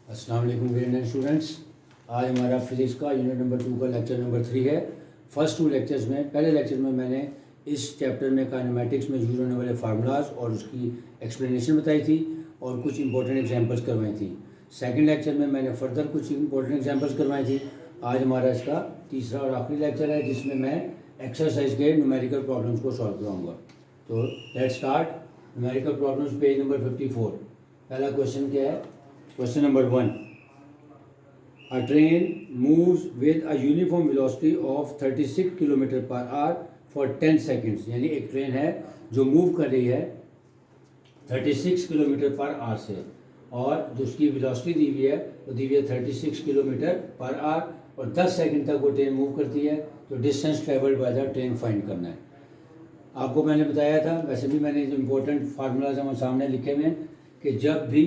अस्सलाम वालेकुम very students. आज हमारा फिज़िक्स का यूनिट नंबर 2 का लेक्चर नंबर 3 है। फर्स्ट 2 लेक्चर्स में, पहले लेक्चर में मैंने इस चैप्टर में काइनेमेटिक्स में यूज़ होने वाले फार्मूलाज और उसकी एक्सप्लेनेशन बताई थी और कुछ इंपॉर्टेंट एग्जांपल्स करवाई थी। सेकंड लेक्चर में मैंने फर्दर कुछ इंपॉर्टेंट एग्जांपल्स करवाई थी। आज हमारा इसका तीसरा और आखिरी लेक्चर है जिसमें मैं एक्सरसाइज के न्यूमेरिकल प्रॉब्लम्स को सॉल्व कराऊँगा। तो let's start. Numerical problems page number 54। पहला क्वेश्चन क्या है? Question number 1। A train moves with a uniform velocity of 36 km per hour for 10 seconds। यानी एक ट्रेन है जो मूव कर रही है 36 किलोमीटर पर आवर से और जो उसकी वेलोसिटी दी हुई है वो दी हुई है 36 किलोमीटर पर आवर और 10 सेकंड तक वो ट्रेन मूव करती है। तो distance travelled by the train find करना है। आपको मैंने बताया था, वैसे भी मैंने जो इम्पोर्टेंट फार्मूलाज हमारे सामने लिखे हुए हैं कि जब भी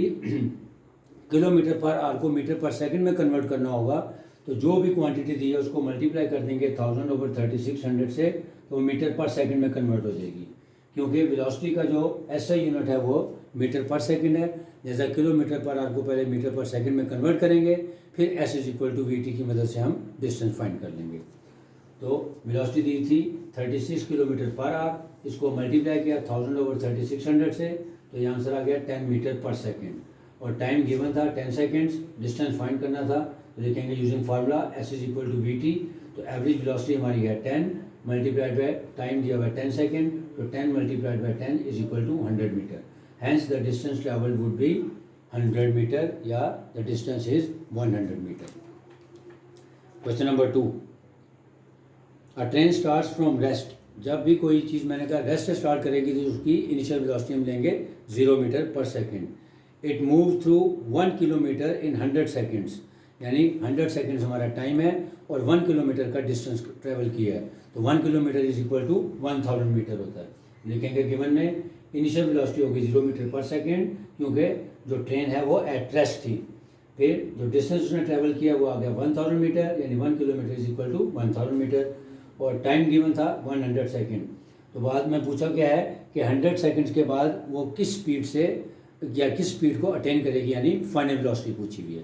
किलोमीटर पर आवर को मीटर पर सेकंड में कन्वर्ट करना होगा तो जो भी क्वांटिटी दी है उसको मल्टीप्लाई कर देंगे 1000/3600 से, तो वो मीटर पर सेकंड में कन्वर्ट हो जाएगी। क्योंकि वेलोसिटी का जो एसआई यूनिट है वो मीटर पर सेकंड है। जैसा किलोमीटर पर आवर को पहले मीटर पर सेकंड में कन्वर्ट करेंगे, फिर S = VT की मदद से हम डिस्टेंस फाइंड कर लेंगे। तो वेलोसिटी दी थी 36 किलोमीटर पर आवर, इसको मल्टीप्लाई किया 1000/3600 से, तो ये आंसर आ गया 10 मीटर पर सेकेंड। और टाइम गिवन था 10 सेकेंड्स, डिस्टेंस फाइंड करना था। तो लिखेंगे यूजिंग फार्मूला S = VT। तो एवरेज वेलोसिटी हमारी है 10 मल्टीप्लाइड बाय टाइम दिया हुआ है 10 सेकेंड, तो 10 multiplied by 10 = 100 metre. Hence the distance travel would be 100 metre या the distance is 100 metre. Question number 2। A train starts from rest. जब भी कोई चीज़ मैंने कहा रेस्ट से स्टार्ट करेगी तो उसकी इनिशियल वेलोसिटी हम लेंगे 0 metre per second. It move through 1 kilometre in 100 seconds. यानी 100 सेकेंड्स हमारा टाइम है और 1 किलोमीटर का डिस्टेंस ट्रेवल किया है। तो 1 किलोमीटर = 1000 मीटर होता है। लिखेंगे गिवन में इनिशियल वेलोसिटी होगी 0 मीटर पर सेकेंड क्योंकि जो ट्रेन है वो एट रेस्ट थी। फिर जो डिस्टेंस उसने ट्रेवल किया वो आ गया 1000 मीटर, यानी 1 किलोमीटर = 1000 मीटर। और टाइम गिवन था 100 सेकेंड। तो बाद में पूछा क्या है कि 100 सेकेंड्स के बाद वो किस स्पीड से या किस स्पीड को अटेन करेगी, यानी फाइनल वेलोसिटी पूछी हुई है।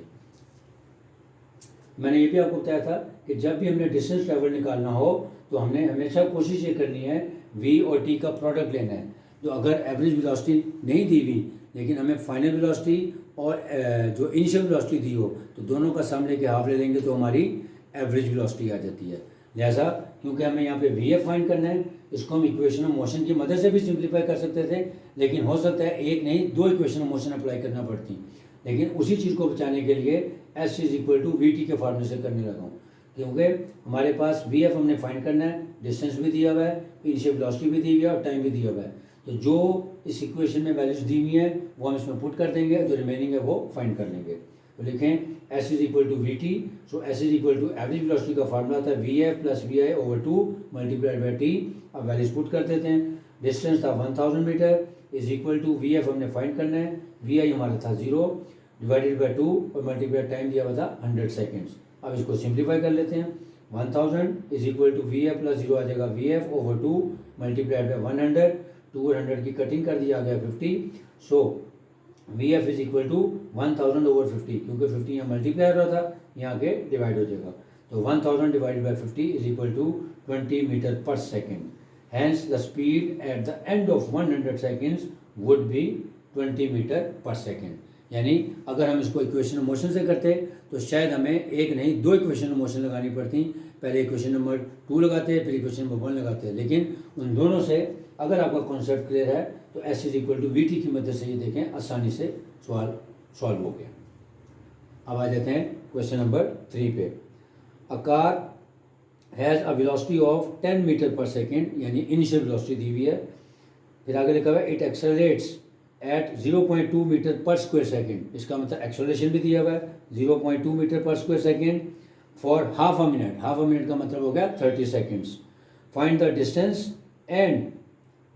मैंने ये भी आपको बताया था कि जब भी हमने डिस्टेंस ट्रैवल निकालना हो तो हमने हमेशा कोशिश ये करनी है v और t का प्रोडक्ट लेना है। तो अगर एवरेज वेलोसिटी नहीं दी हुई लेकिन हमें फाइनल वेलोसिटी और जो इनिशियल वेलोसिटी दी हो तो दोनों का सम लेके हाफ ले लेंगे तो हमारी एवरेज वेलोसिटी आ जाती है। लिहाजा क्योंकि हमें यहाँ पे vf फाइंड करना है, इसको हम इक्वेशन ऑफ मोशन की मदद से भी सिंप्लीफाई कर सकते थे, लेकिन हो सकता है एक नहीं 2 इक्वेशन ऑफ मोशन अप्लाई करना पड़ती। लेकिन उसी चीज़ को बचाने के लिए S = VT के फार्मूले से करने लगा हूँ, क्योंकि हमारे पास vf हमने फाइंड करना है, डिस्टेंस भी दिया हुआ है, इनिशियल वेलोसिटी भी दी हुई है और टाइम भी दिया हुआ है। तो जो इस इक्वेशन में वैल्यूज दी हुई है वो हम इसमें पुट कर देंगे, जो रिमेनिंग है वो फाइंड कर लेंगे। तो लिखें S = VT। सो S = एवरेज वेलोसिटी का फार्मूला था VF + VI/2 multiplied by T। अब वैल्यूज पुट कर देते हैं। डिस्टेंस था 1000 मीटर = VF हमने फाइंड करना है, VI हमारा था 0 डिवाइडेड बाय 2 और मल्टीप्लाइड टाइम दिया हुआ था 100 सेकेंड्स। अब इसको सिंप्लीफाई कर लेते हैं। 1000 = VF + 0 आ जाएगा VF/2 मल्टीप्लाइड बाय 100। 2 और 100 की कटिंग कर दिया गया 50। सो VF = 1000/50, क्योंकि 50 यहाँ मल्टीप्लाई हो रहा था, यहाँ आगे डिवाइड हो जाएगा। तो 1000 divided by 50 = 20 metre per second. Hence the speed at the end of 100 seconds would be 20 metre per second. यानी अगर हम इसको इक्वेशन ऑफ मोशन से करते तो शायद हमें एक नहीं 2 इक्वेशन ऑफ मोशन लगानी पड़ती। पहले इक्वेशन नंबर 2 लगाते फिर इक्वेशन नंबर 1 लगाते हैं, लेकिन उन दोनों से अगर आपका कॉन्सेप्ट क्लियर है तो S = VT की मदद से ये देखें आसानी से सवाल सॉल्व हो गया। अब आ जाते हैं क्वेश्चन नंबर 3 पे। A car has a velocity of 10 metre per second, यानी इनिशियल वेलोसिटी दी हुई है। फिर आगे लिखा हुआ है it accelerates at 0.2 metre per square second. इसका मतलब एक्सेलरेशन भी दिया हुआ है 0.2 metre per square second for half a minute. Half a minute का मतलब हो गया 30 seconds. Find the distance and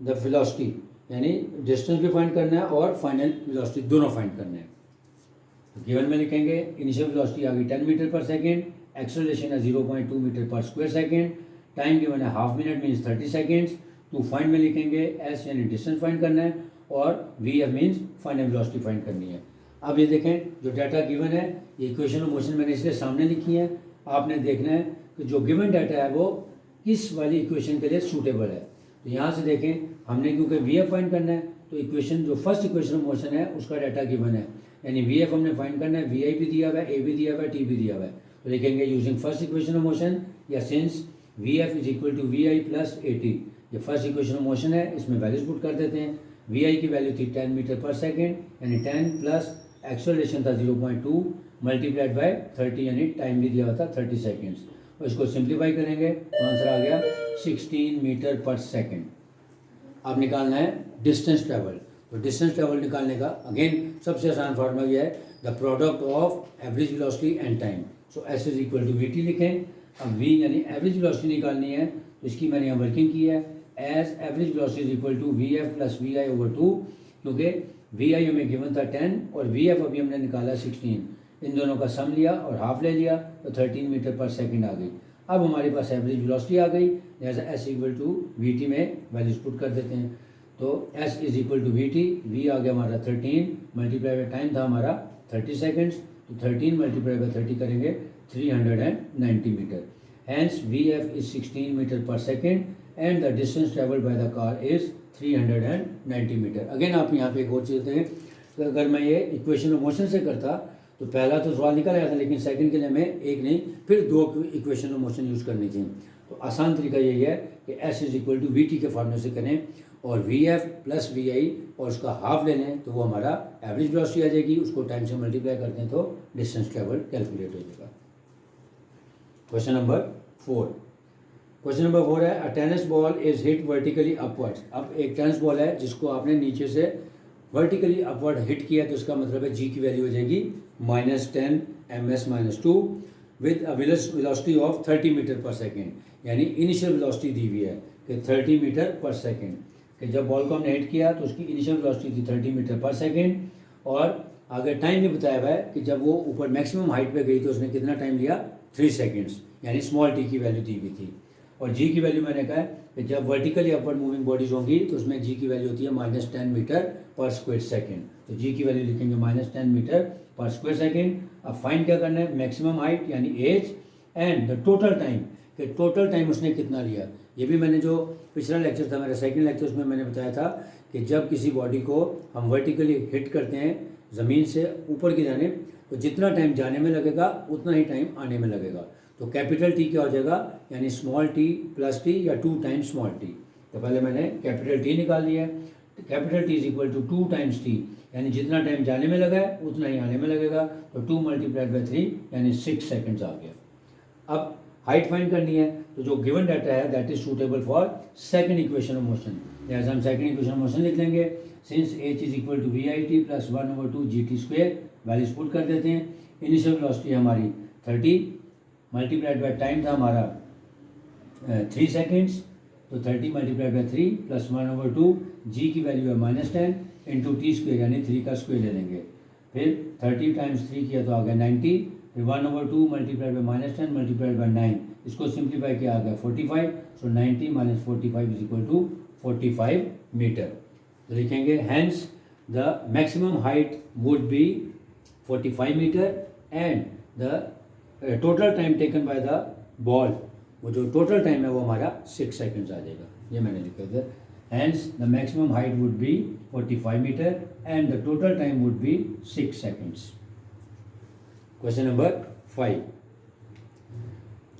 the velocity, यानी डिस्टेंस भी फाइंड करना है और फाइनल वेलोसिटी दोनों फाइंड करना है। तो गिवन में लिखेंगे इनिशियल वेलोसिटी आ गई 10 मीटर पर सेकेंड, एक्सेलरेशन है 0.2 metre per square second, time given है half minute means 30 seconds. To find में लिखेंगे S यानी डिस्टेंस फाइंड करना है और VF means final velocity find करनी है। अब ये देखें जो डाटा गिवन है, ये इक्वेशन ऑफ मोशन मैंने इसलिए सामने लिखी है। आपने देखना है कि जो गिवन डाटा है वो किस वाली इक्वेशन के लिए सूटेबल है। तो यहाँ से देखें, हमने क्योंकि वी एफ फाइंड करना है, तो इक्वेशन जो फर्स्ट इक्वेशन ऑफ मोशन है उसका डाटा गिवन है, यानी वी एफ हमने फाइंड करना है। वी आई भी दिया हुआ है, ए भी दिया हुआ है, टी भी दिया हुआ है। तो लिखेंगे using first equation of motion या since V F is equal to V I plus A T. ये फर्स्ट इक्वेशन ऑफ मोशन है, इसमें वैल्यूज पुट कर देते हैं। वी आई की वैल्यू थी 10 मीटर पर सेकेंड, यानी 10 प्लस एक्सेलरेशन था 0.2 मल्टीप्लाइड बाय 30, यानी टाइम भी दिया हुआ था 30 सेकेंड्स। और इसको सिंप्लीफाई करेंगे तो आंसर आ गया 16 मीटर पर सेकेंड। अब निकालना है डिस्टेंस ट्रेवल। तो डिस्टेंस ट्रेवल निकालने का अगेन सबसे आसान फार्मूला यह है, the product of average velocity and time. So S is equal to V T लिखें। अब वी यानी एवरेज वेलोसिटी निकालनी है, तो इसकी मैंने यहाँ वर्किंग की है। As average velocity is equal to V F plus V I over 2, क्योंकि वी आई हमें गिवन था 10 और वी एफ अभी हमने निकाला 16। इन दोनों का सम लिया और हाफ ले लिया तो 13 मीटर पर सेकेंड आ गई। अब हमारे पास एवरेज वेलोसिटी आ गई, जैसा S equal to V T में वैल्यूज पुट कर देते हैं। तो S is equal to V T, V आ गया हमारा 13 मल्टीप्लाई बाई टाइम था हमारा 30 सेकेंड्स, तो 13 मल्टीप्लाई बाई 30 करेंगे 390 metre. Hence V F is 16 metre per second and the distance travelled by the car is 390 metre. Again आप यहाँ पे एक और चीज़ देखें, तो अगर मैं ये इक्वेशन ऑफ मोशन से करता तो पहला तो सवाल निकल आया था, लेकिन सेकंड के लिए मैं एक नहीं फिर दो इक्वेशन ऑफ मोशन यूज़ करनी थी। तो आसान तरीका यही है कि S is equal to V T के फार्मूले से करें और V F plus V I और उसका हाफ ले लें, तो वो हमारा एवरेज वेलोसिटी आ जाएगी। उसको टाइम से मल्टीप्लाई करते हैं तो डिस्टेंस ट्रेवल कैलकुलेट हो जाएगा। Question number 4। क्वेश्चन नंबर 4 है, a tennis ball is hit vertically upwards. अब एक टेनिस बॉल है जिसको आपने नीचे से वर्टिकली अपवर्ड हिट किया, तो इसका मतलब है जी की वैल्यू हो जाएगी -10 ms-2 with a velocity of 30 metre per second, यानी इनिशियल वेलोसिटी दी हुई है कि 30 मीटर पर सेकेंड। कि जब बॉल को हमने हिट किया तो उसकी इनिशियल वेलोसिटी थी 30 मीटर पर सेकेंड, और आगे टाइम भी बताया हुआ है कि जब वो ऊपर मैक्सिमम हाइट पे गई तो उसने कितना टाइम लिया, 3 सेकेंड्स, यानी स्मॉल टी की वैल्यू दी हुई थी। और जी की वैल्यू मैंने कहा कि जब वर्टिकली अपवर्ड मूविंग बॉडीज होंगी तो उसमें जी की वैल्यू होती है -10 मीटर पर स्क्वायर सेकेंड। तो जी की वैल्यू लिखेंगे -10 मीटर पर स्क्वायर सेकेंड। अब फाइंड क्या करना है, मैक्सिमम हाइट यानी H and the total time, कि टोटल टाइम उसने कितना लिया। ये भी मैंने जो पिछला लेक्चर था मेरा सेकंड लेक्चर, उसमें मैंने बताया था कि जब किसी बॉडी को हम वर्टिकली हिट करते हैं ज़मीन से ऊपर की जाने, तो जितना टाइम जाने में लगेगा उतना ही टाइम आने में लगेगा। तो कैपिटल टी क्या हो जाएगा, यानी स्मॉल टी प्लस टी या 2 टाइम्स स्मॉल टी। तो पहले मैंने कैपिटल टी निकाल लिया है, तो capital T is equal to 2 times T, यानी जितना टाइम जाने में लगा है उतना ही आने में लगेगा। तो 2 मल्टीप्लाइड बाई 3 यानी 6 सेकेंड्स आ गया। अब हाइट फाइंड करनी है, तो जो गिवन डाटा है that is suitable for second equation of motion. जैसे हम सेकंड इक्वेशन ऑफ मोशन लिख लेंगे, since H is equal to V I T plus 1/2 G T square, values put कर देते हैं। इनिशियल वेलोसिटी हमारी 30 मल्टीप्लाइड बाय टाइम था हमारा 3 सेकेंड्स, तो 30 मल्टीप्लाइड बाय 3 प्लस 1/2 जी की वैल्यू है -10 इंटू टी स्क्वेयर, यानी 3 का स्क्वेयर ले लेंगे। फिर 30 टाइम्स 3 किया तो आ गया 90, फिर 1/2 मल्टीप्लाइड बाय -10 मल्टीप्लाइड बाय 9, इसको सिंप्लीफाई किया आ गया 45। So 90 - 45 is equal to 45 metre. तो लिखेंगे hence the maximum height would be 45 metre and the total time taken by the ball, वो जो टोटल टाइम है वो हमारा 6 सेकेंड्स आ जाएगा। ये मैंने लिखा था, hence the maximum height would be 45 metre and the total time would be 6 seconds. Question number 5।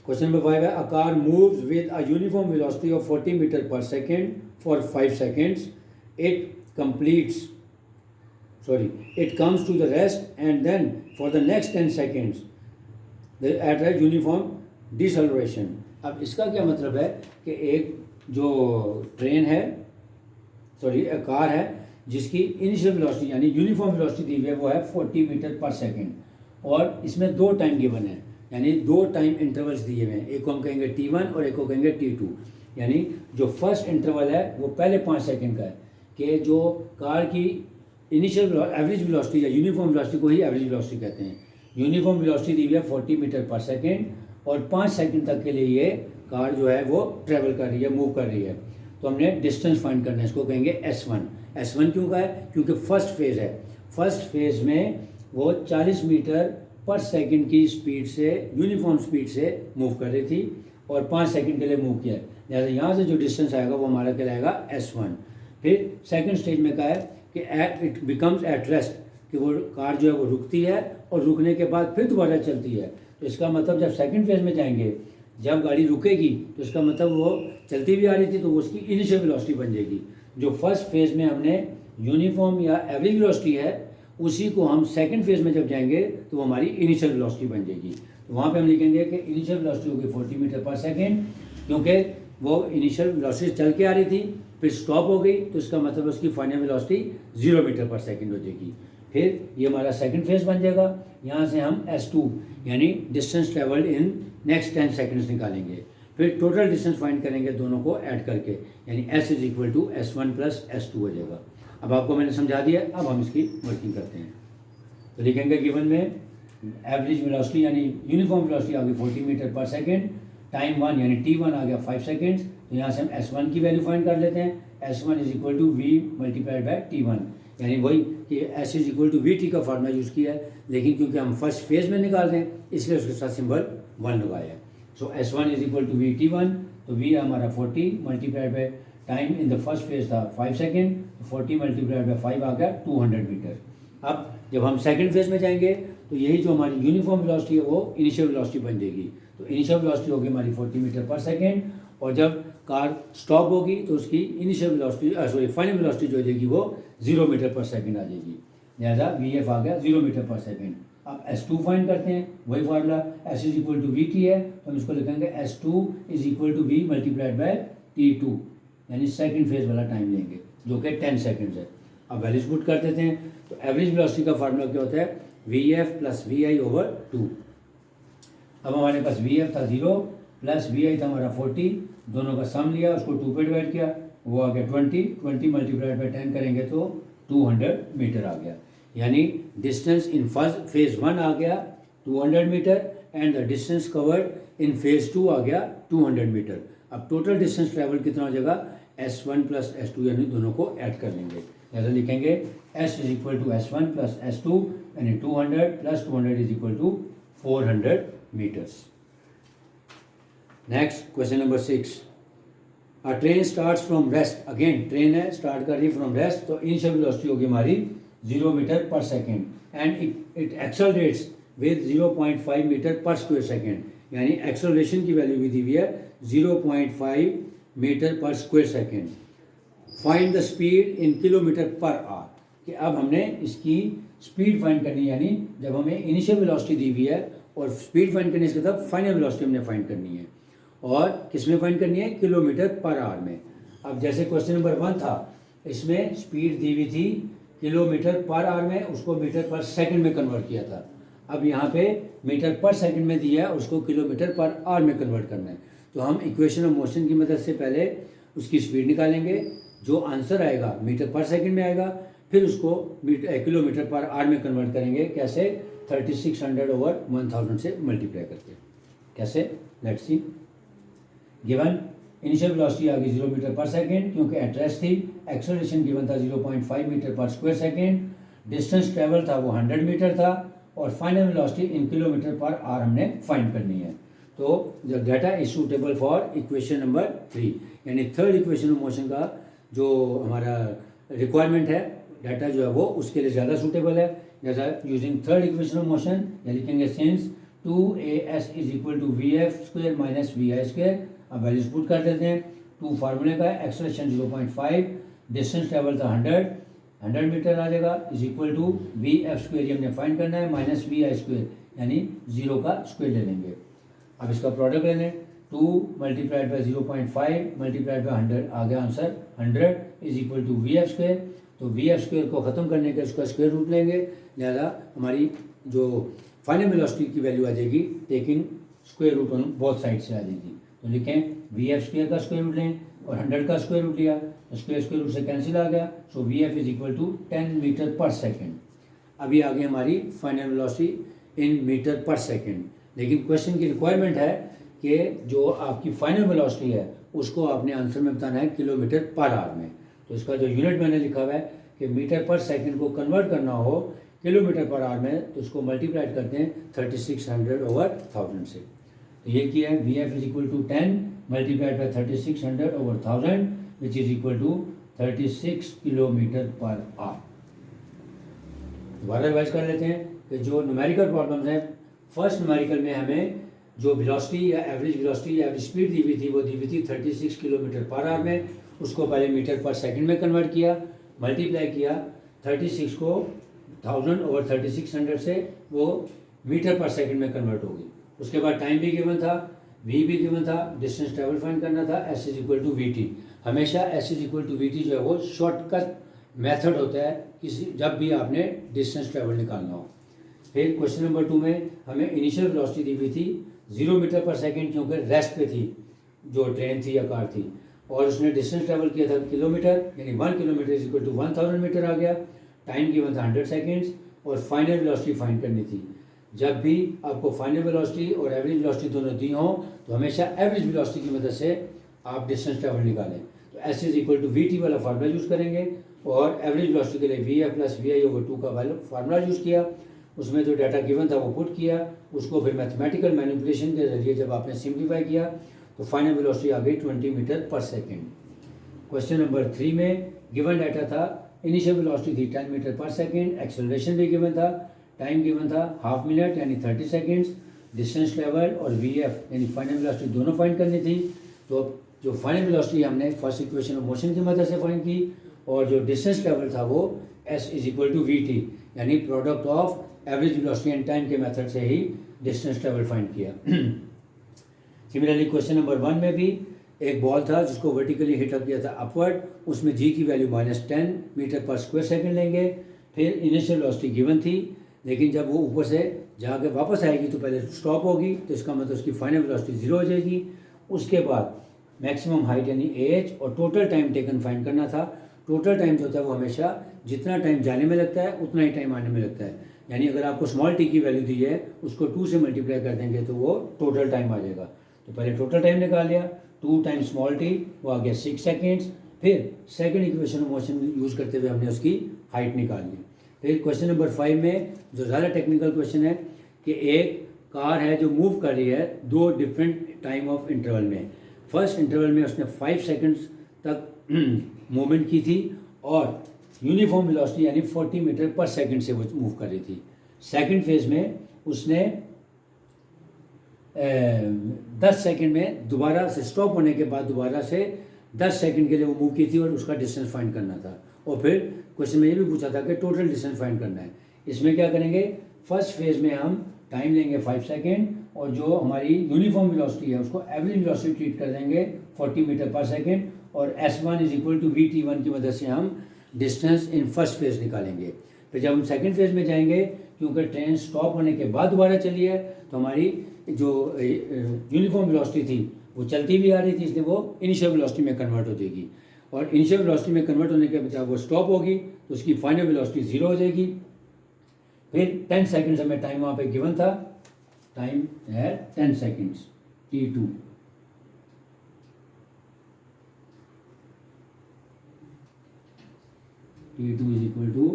Question number 5 है, a car moves with a uniform velocity of 40 metre per second for 5 seconds, it comes to the rest and then for the next 10 seconds at a uniform deceleration। अब इसका क्या मतलब है कि एक जो train है एक कार है जिसकी इनिशियल वेलोसिटी यानी यूनिफॉर्म वेलोसिटी दी हुई है वो है 40 मीटर पर सेकेंड, और इसमें 2 टाइम गिवन है, यानी 2 टाइम इंटरवल्स दिए हुए हैं। एक को हम कहेंगे T1 और एक को कहेंगे T2। यानी जो फर्स्ट इंटरवल है वो पहले 5 सेकेंड का है, कि जो कार की इनिशियल एवरेज वेलोसिटी या यूनिफॉर्म वेलोसिटी को ही एवरेज वेलोसिटी कहते हैं। यूनिफॉर्म वेलोसिटी दी हुई है 40 मीटर पर सेकेंड, और 5 सेकेंड तक के लिए ये कार जो है वो ट्रेवल कर रही है, मूव कर रही है। तो हमने डिस्टेंस फाइंड करना है, इसको कहेंगे S1। S1 क्यों का है, क्योंकि फर्स्ट फेज़ है। फर्स्ट फेज़ में वो 40 मीटर पर सेकंड की स्पीड से, यूनिफॉर्म स्पीड से मूव कर रही थी और 5 सेकंड के लिए मूव किया है। लिहाजा यहाँ से जो डिस्टेंस आएगा वो हमारा कहलाएगा S1। फिर सेकंड स्टेज में कहा है कि इट बिकम्स एट रेस्ट, कि वो कार जो है वो रुकती है और रुकने के बाद फिर दोबारा चलती है। तो इसका मतलब जब सेकंड फेज में जाएंगे, जब गाड़ी रुकेगी तो इसका मतलब वो चलती भी आ रही थी तो वो उसकी इनिशियल वेलोसिटी बन जाएगी। जो फर्स्ट फेज में हमने यूनिफॉर्म या एवरेज वेलोसिटी है, उसी को हम सेकंड फेज में जब जाएंगे तो वो हमारी इनिशियल वेलोसिटी बन जाएगी। तो वहाँ पे हम लिखेंगे कि इनिशियल वेलोसिटी होगी 40 मीटर पर सेकेंड, क्योंकि वो इनिशियल वेलोसिटी चल के आ रही थी, फिर स्टॉप हो गई, तो इसका मतलब उसकी final velocity 0 metre per second हो जाएगी। फिर ये हमारा सेकंड फेज बन जाएगा। यहाँ से हम S2 यानी distance travelled in next 10 seconds निकालेंगे। फिर टोटल डिस्टेंस फाइंड करेंगे दोनों को ऐड करके, यानी S is equal to S1 plus S2 हो जाएगा। अब आपको मैंने समझा दिया, अब हम इसकी वर्किंग करते हैं। तो लिखेंगे गिवन में एवरेज वेलोसिटी यानी यूनिफॉर्म वेलोसिटी आ गई 40 मीटर पर सेकेंड, टाइम 1 यानी T1 आ गया 5 सेकेंड्स। तो यहाँ से हम S1 की वैल्यू फाइंड कर लेते हैं। S1 is equal to V multiplied by T1, यानी वही कि S is equal to VT का फार्मूला यूज़ किया है, लेकिन क्योंकि हम फर्स्ट फेज में निकाल रहे हैं इसलिए उसके साथ सिंबल 1 लगाया है। सो S1 is equal to VT1, तो V हमारा 40 multiplied by time in the first phase था 5 सेकेंड, तो 40 मल्टीप्लाइड बाई 5 आ गया 200 मीटर। अब जब हम सेकंड फेज में जाएंगे तो यही जो हमारी यूनिफॉर्म वेलोसिटी है वो इनिशियल वेलोसिटी बन जाएगी। तो इनिशियल वेलोसिटी होगी हमारी 40 मीटर पर सेकेंड, और जब कार स्टॉप होगी तो उसकी इनिशियल वेलोसिटी फाइनल वेलोसिटी जो हो जाएगी वो 0 मीटर पर सेकेंड आ जाएगी। लिहाजा VF आ गया 0 मीटर पर सेकेंड। अब S2 फाइंड करते हैं, वही formula S is equal to VT है, तो हम इसको लिखेंगे S2 is equal to V multiplied by T2, यानी सेकंड फेज वाला टाइम लेंगे जो कि 10 सेकंड्स है। अब वैल्यूज पुट कर देते हैं। तो एवरेज वेलोसिटी का फार्मूला क्या होता है, VF प्लस VI ओवर 2। अब हमारे पास VF था 0 प्लस VI था हमारा 40, दोनों का सम लिया, उसको 2 पे डिवाइड किया, वो आ गया 20 मल्टीप्लाइड बाई 10 करेंगे तो 200 मीटर आ गया। यानी डिस्टेंस इन फर्स्ट फेज 1 आ गया 200 metre and the distance covered in phase 2 आ गया 200 मीटर। अब टोटल डिस्टेंस ट्रेवल कितना हो जाएगा, S1 प्लस S2, यानी दोनों को ऐड कर लेंगे। ऐसा लिखेंगे S is equal to S1 plus S2, यानी 200 plus 200 is equal to 400 metres. Next question number 6। A train starts from rest, again train है, स्टार्ट कर रही है फ्रॉम रेस्ट, तो इनिशियल वेलोसिटी होगी हमारी 0 metre per second and it accelerates with 0.5 metre per square second, यानी acceleration की value भी दी हुई है 0.5 metre per square second. Find the speed in kilometre per our, कि अब हमने इसकी स्पीड फाइंड करनी है, यानी जब हमें इनिशियल वेलोसिटी दी हुई है और स्पीड फाइंड करने के बाद फाइनल वेलोसिटी हमने फाइंड करनी है, और किस में फाइंड करनी है, किलोमीटर पर आवर में। अब जैसे क्वेश्चन नंबर 1 था, इसमें स्पीड दी हुई थी किलोमीटर पर आवर में, उसको मीटर पर सेकंड में कन्वर्ट किया था। अब यहाँ पे मीटर पर सेकंड में दिया है, उसको किलोमीटर पर आवर में कन्वर्ट करना है। तो हम इक्वेशन ऑफ मोशन की मदद से पहले उसकी स्पीड निकालेंगे, जो आंसर आएगा मीटर पर सेकंड में आएगा, फिर उसको किलोमीटर पर आवर में कन्वर्ट करेंगे। कैसे, 3600 ओवर 1000 से मल्टीप्लाई करके। कैसे, let's see. Given initial velocity आ गई 0 मीटर पर सेकेंड, क्योंकि एट रेस्ट थी। एक्सेलरेशन गिवन था 0.5 metre per square second. Distance travel था वो 100 मीटर था, और final velocity in kilometre per our हमने फाइंड करनी है। तो the data is suitable for equation number 3, यानी थर्ड इक्वेशन ऑफ मोशन का जो हमारा रिक्वायरमेंट है, डाटा जो है वो उसके लिए ज़्यादा सूटेबल है। जैसा using third equation of motion, या लिखेंगे since 2AS is equal to VF square minus VI square. अब वैल्यूज पुट कर देते हैं। 2 फार्मूले का है, एक्सेलरेशन 0.5, डिस्टेंस ट्रेवल था 100 मीटर आ जाएगा, is equal to VF square, ये हमने फाइंड करना है, माइनस VI स्क्वायर, यानी 0 का स्क्वायर ले लेंगे। अब इसका प्रोडक्ट ले लें, 2 मल्टीप्लाइड बाई 0.5 मल्टीप्लाइड बाई 100 आ गया answer 100 is equal to VF square. तो VF स्क्वायर को ख़त्म करने के उसका स्क्वायर रूट लेंगे, लिहाजा हमारी जो फाइनल वेलोसिटी की वैल्यू आ जाएगी taking square root on both side से आ जाएगी। तो लिखें VF स्क्वायर का स्क्वायर रूट लें और 100 का स्क्वायर रूट लिया, तो स्क्वायर रूट से कैंसिल आ गया। So VF is equal to 10 metre per second. अभी आ गई हमारी final velocity in metre per second, लेकिन क्वेश्चन की रिक्वायरमेंट है कि जो आपकी फाइनल वेलोसिटी है उसको आपने आंसर में बताना है किलोमीटर पर आवर में। तो इसका जो यूनिट मैंने लिखा हुआ है कि मीटर पर सेकंड को कन्वर्ट करना हो किलोमीटर पर आवर में, तो उसको मल्टीप्लाइड करते हैं 3600/1000 से। तो ये किया है VF is equal to 10 multiplied by 3600/1000 which is equal to 36 kilometre per hour. दोबारा रिवाइज कर लेते हैं कि जो न्यूमेरिकल प्रॉब्लम्स हैं, फर्स्ट न्यूमेरिकल में हमें जो वेलोसिटी या एवरेज वेलोसिटी या एवरेज स्पीड दी हुई थी वो दी हुई थी 36 किलोमीटर पर आवर में। उसको पहले मीटर पर सेकंड में कन्वर्ट किया, मल्टीप्लाई किया 36 को 1000/3600 से, वो मीटर पर सेकंड में कन्वर्ट होगी। उसके बाद टाइम भी गिवन था, v भी गिवन था, डिस्टेंस ट्रेवल फाइंड करना था, s is equal to V T. हमेशा s is equal to V T जो है वो शॉर्टकट मेथड होता है किसी जब भी आपने डिस्टेंस ट्रेवल निकालना हो। फिर क्वेश्चन नंबर 2 में हमें इनिशियल वेलोसिटी दी हुई थी 0 मीटर पर सेकंड, क्योंकि रेस्ट पे थी जो ट्रेन थी या कार थी, और उसने डिस्टेंस ट्रेवल किया था किलोमीटर, यानी 1 kilometre is equal to 1000 metre आ गया। टाइम गिवन था 100 सेकेंड्स और फाइनल वेलोसिटी फाइंड करनी थी। जब भी आपको फाइनल वेलोसिटी और एवरेज वेलोसिटी दोनों दी हों तो हमेशा एवरेज वेलोसिटी की मदद से आप डिस्टेंस ट्रेवल निकालें। तो S is equal to V T वाला फार्मूला यूज़ करेंगे और एवरेज वेलोसिटी के लिए V F plus V I over 2 का फार्मूला यूज़ किया। उसमें जो डाटा गिवन था वो पुट किया, उसको फिर मैथमेटिकल मैनिपुलेशन के जरिए जब आपने सिंप्लीफाई किया तो फाइनल वेलोसिटी आ गई 20 metre per second. Question number 3 में गिवन डाटा था, इनिशियल वेलोसिटी थी 10 मीटर पर सेकेंड, एक्सेलरेशन भी गिवन था, टाइम गिवन था हाफ मिनट यानी 30 सेकेंड्स, डिस्टेंस ट्रेवल और वी एफ यानी फाइनल वेलोसिटी दोनों फाइंड करनी थी। तो जो फाइनल वेलोसिटी हमने फर्स्ट इक्वेशन ऑफ मोशन की मदद से फाइंड की, और जो डिस्टेंस ट्रेवल था वो S is equal to V T यानी product of average velocity and time के मेथड से ही डिस्टेंस ट्रेवल फाइंड किया। सिमिलरली क्वेश्चन नंबर 1 में भी एक बॉल था जिसको वर्टिकली हिट अप किया था अपवर्ड, उसमें जी की value -10 metre per square second लेंगे। फिर इनिशियल वेलोसिटी गिवन थी, लेकिन जब वो ऊपर से जाके वापस आएगी तो पहले स्टॉप होगी, तो इसका मतलब उसकी फाइनल वेलोसिटी 0 हो जाएगी। उसके बाद मैक्सिमम हाइट यानी एच और टोटल टाइम टेकन फाइंड करना था। टोटल टाइम जो होता है वो हमेशा जितना टाइम जाने में लगता है उतना ही टाइम आने में लगता है, यानी अगर आपको स्मॉल टी की वैल्यू दी है उसको 2 से मल्टीप्लाई कर देंगे तो वो टोटल टाइम आ जाएगा। तो पहले टोटल टाइम निकाल लिया, 2 टाइम्स स्मॉल टी वो आ गया 6 सेकेंड्स। फिर second equation of motion use करते हुए हमने उसकी हाइट निकाल ली। फिर क्वेश्चन नंबर 5 में जो ज़्यादा टेक्निकल क्वेश्चन है कि एक कार है जो मूव कर रही है 2 डिफरेंट टाइम ऑफ इंटरवल में। फर्स्ट इंटरवल में उसने 5 सेकंड्स तक मूवमेंट की थी और यूनिफॉर्म वेलोसिटी यानी 40 मीटर पर सेकंड से वो मूव कर रही थी। सेकंड फेज में उसने 10 सेकंड में दोबारा से स्टॉप होने के बाद दोबारा से 10 सेकंड के लिए वो मूव की थी और उसका डिस्टेंस फाइंड करना था। और फिर क्वेश्चन में ये भी पूछा था कि टोटल डिस्टेंस फाइंड करना है। इसमें क्या करेंगे, फर्स्ट फेज में हम टाइम लेंगे 5 सेकेंड और जो हमारी यूनिफॉर्म वेलोसिटी है उसको एवरेज वेलोसिटी ट्रीट कर देंगे 40 मीटर पर सेकेंड, और S1 is equal to VT1 की मदद से हम डिस्टेंस इन फर्स्ट फेज निकालेंगे। फिर जब हम सेकंड फेज में जाएंगे, क्योंकि ट्रेन स्टॉप होने के बाद दोबारा चली है तो हमारी जो यूनिफॉर्म वेलोसिटी थी वो चलती भी आ रही थी, इसलिए वो इनिशियल वेलोसिटी में कन्वर्ट हो जाएगी। और इनिशियल वेलोसिटी में कन्वर्ट होने के बाद वो स्टॉप होगी तो उसकी फाइनल वेलोसिटी 0 हो जाएगी। फिर 10 सेकेंड्स हमें टाइम वहाँ पे गिवन था, टाइम है 10 seconds T2। T2 is equal to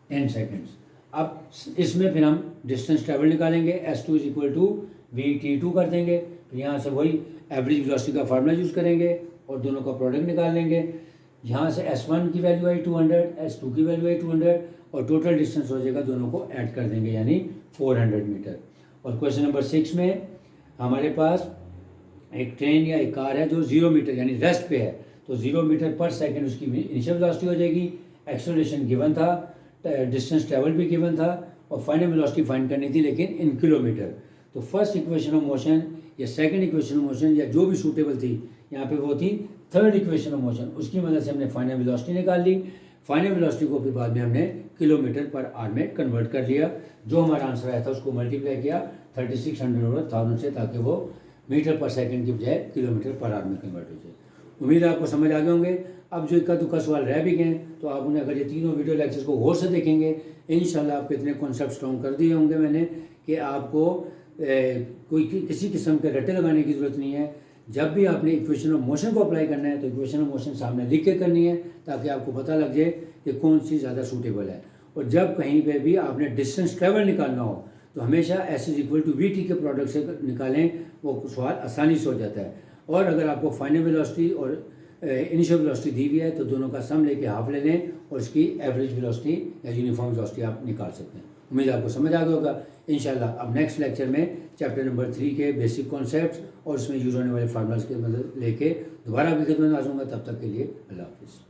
10 seconds. अब इसमें फिर हम डिस्टेंस ट्रेवल निकालेंगे, S2 is equal to VT2 कर देंगे। तो यहाँ से वही एवरेज वेलोसिटी का फार्मूला यूज़ करेंगे और दोनों का प्रोडक्ट निकाल लेंगे। यहाँ से S1 की वैल्यू आई 200, S2 की वैल्यू आई 200 और टोटल डिस्टेंस हो जाएगा, दोनों को ऐड कर देंगे यानी 400 मीटर। और क्वेश्चन नंबर 6 में हमारे पास एक ट्रेन या एक कार है जो 0 मीटर यानी रेस्ट पे है, तो 0 मीटर पर सेकेंड उसकी इनिशियल वेलोसिटी हो जाएगी। एक्सेलरेशन गिवन था, डिस्टेंस ट्रेवल भी गिवन था और फाइनल वेलोसिटी फाइंड करनी थी लेकिन इन किलोमीटर। तो फर्स्ट इक्वेशन ऑफ मोशन या सेकंड इक्वेशन ऑफ मोशन या जो भी सूटेबल थी यहाँ पे वो थी थर्ड इक्वेशन ऑफ मोशन, उसकी मदद से हमने फाइनल वेलोसिटी निकाल ली। फाइनल वेलोसिटी को फिर बाद में हमने किलोमीटर पर आवर में कन्वर्ट कर लिया। जो हमारा आंसर आया था उसको मल्टीप्लाई किया 3600 और 1000 से, ताकि वो मीटर पर सेकंड की बजाय किलोमीटर पर आवर में कन्वर्ट हो जाए। उम्मीद है आपको समझ आ गए होंगे। अब जो इक्का दुक्का सवाल रह भी गए तो आप उन्हें अगर ये तीनों वीडियो लेक्चर्स को गौर से देखेंगे, इंशाल्लाह आपके इतने कॉन्सेप्ट स्ट्रॉन्ग कर दिए होंगे मैंने कि आपको कोई किसी किस्म के रट्टे लगाने की ज़रूरत नहीं है। जब भी आपने इक्वेशन ऑफ मोशन को अप्लाई करना है तो इक्वेशन ऑफ मोशन सामने लिख के करनी है, ताकि आपको पता लग जाए कि कौन सी ज़्यादा सूटेबल है। और जब कहीं पे भी आपने डिस्टेंस ट्रेवल निकालना हो तो हमेशा S is equal to VT के प्रोडक्ट से निकालें, वो सवाल आसानी से हो जाता है। और अगर आपको फाइनल वेलोसिटी और इनिशियल वेलोसिटी दी हुई है तो दोनों का सम लेके हाफ ले लें और इसकी एवरेज वेलोसिटी या यूनिफॉर्म वेलोसिटी आप निकाल सकते हैं। उम्मीद आपको समझ आ गया होगा। इंशाल्लाह अब नेक्स्ट लेक्चर में चैप्टर नंबर 3 के बेसिक कॉन्सेप्ट्स और उसमें यूज होने वाले फार्मूलाज की मदद लेके दोबारा आपकी खिदमत में हाजिर होऊंगा। तब तक के लिए अल्लाह हाफिज़।